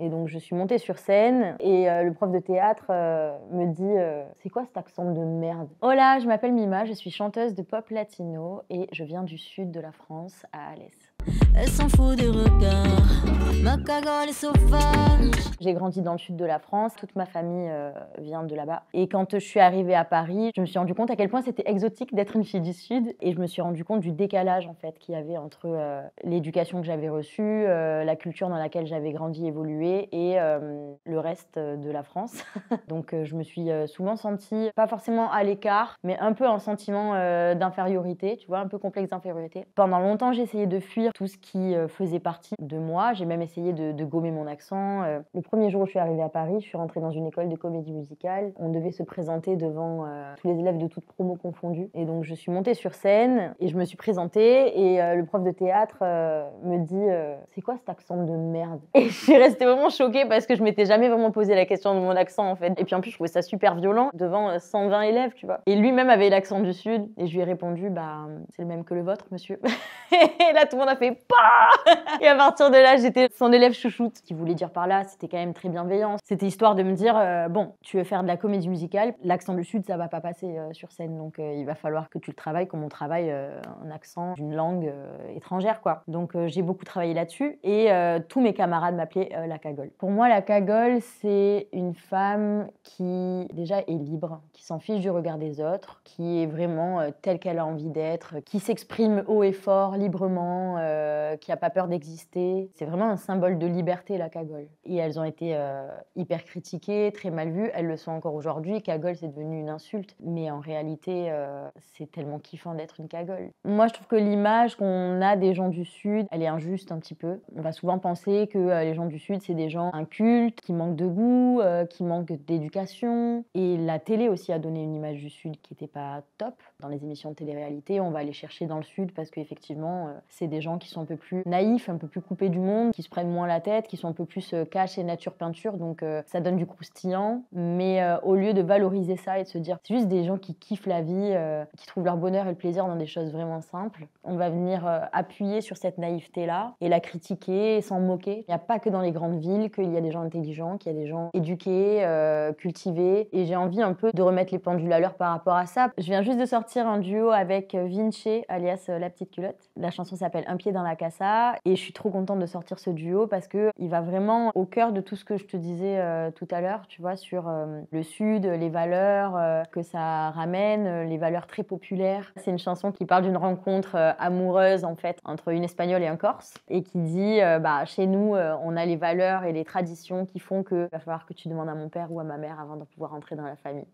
Et donc je suis montée sur scène et le prof de théâtre me dit c'est quoi cet accent de merde? Hola, je m'appelle Mima, je suis chanteuse de pop latino et je viens du sud de la France, à Alès. Elle s'en fout des regards, ma cagole est sauvage. J'ai grandi dans le sud de la France, toute ma famille vient de là-bas. Et quand je suis arrivée à Paris, je me suis rendu compte à quel point c'était exotique d'être une fille du sud. Et je me suis rendu compte du décalage en fait qu'il y avait entre l'éducation que j'avais reçue, la culture dans laquelle j'avais grandi, évolué et le reste de la France. Donc je me suis souvent sentie, pas forcément à l'écart, mais un peu en sentiment d'infériorité, tu vois, un peu complexe d'infériorité. Pendant longtemps, j'ai essayé de fuir tout ce qui faisait partie de moi. J'ai même essayé de gommer mon accent. Le premier jour où je suis arrivée à Paris, je suis rentrée dans une école de comédie musicale. On devait se présenter devant tous les élèves de toutes promos confondues. Et donc je suis montée sur scène et je me suis présentée et le prof de théâtre me dit c'est quoi cet accent de merde? Et je suis restée vraiment choquée parce que je m'étais jamais vraiment posé la question de mon accent en fait. Et puis en plus je trouvais ça super violent devant 120 élèves, tu vois. Et lui-même avait l'accent du sud et je lui ai répondu bah c'est le même que le vôtre monsieur. Et là tout le monde a fait PAH! Et à partir de là j'étais son élève chouchoute. Ce qu'il voulait dire par là c'était quand même très bienveillant. C'était histoire de me dire bon tu veux faire de la comédie musicale, l'accent du sud ça va pas passer sur scène donc il va falloir que tu le travailles comme on travaille un accent d'une langue étrangère quoi. Donc j'ai beaucoup travaillé là-dessus et tous mes camarades m'appelaient la cagole. Pour moi la cagole c'est une femme qui déjà est libre, qui s'en fiche du regard des autres, qui est vraiment telle qu'elle a envie d'être, qui s'exprime haut et fort, librement, qui a pas peur d'exister. C'est vraiment un symbole de liberté la cagole. Et elles ont été hyper critiquées, très mal vues, elles le sont encore aujourd'hui. Cagole c'est devenu une insulte, mais en réalité c'est tellement kiffant d'être une cagole. Moi je trouve que l'image qu'on a des gens du sud, elle est injuste un petit peu. On va souvent penser que les gens du sud c'est des gens incultes, qui manquent de goût, qui manquent d'éducation. Et la télé aussi a donné une image du sud qui n'était pas top. Dans les émissions de télé-réalité, on va aller chercher dans le sud parce qu'effectivement c'est des gens qui sont un peu plus naïfs, un peu plus coupés du monde, qui se prennent moins la tête, qui sont un peu plus cash et nature peinture, donc ça donne du croustillant. Mais au lieu de valoriser ça et de se dire c'est juste des gens qui kiffent la vie, qui trouvent leur bonheur et le plaisir dans des choses vraiment simples, on va venir appuyer sur cette naïveté-là et la critiquer et s'en moquer. Il n'y a pas que dans les grandes villes qu'il y a des gens intelligents, qu'il y a des gens éduqués, cultivés. Et j'ai envie un peu de remettre les pendules à l'heure par rapport à ça. Je viens juste de sortir un duo avec Vinci, alias La Petite Culotte. La chanson s'appelle Un pied dans la casa et je suis trop contente de sortir ce duo parce qu'il va vraiment au cœur de tout ce que je te disais tout à l'heure, tu vois, sur le Sud, les valeurs que ça ramène, les valeurs très populaires. C'est une chanson qui parle d'une rencontre amoureuse en fait entre une Espagnole et un Corse et qui dit bah chez nous on a les valeurs et les traditions qui font que va falloir que tu demandes à mon père ou à ma mère avant de pouvoir entrer dans la famille.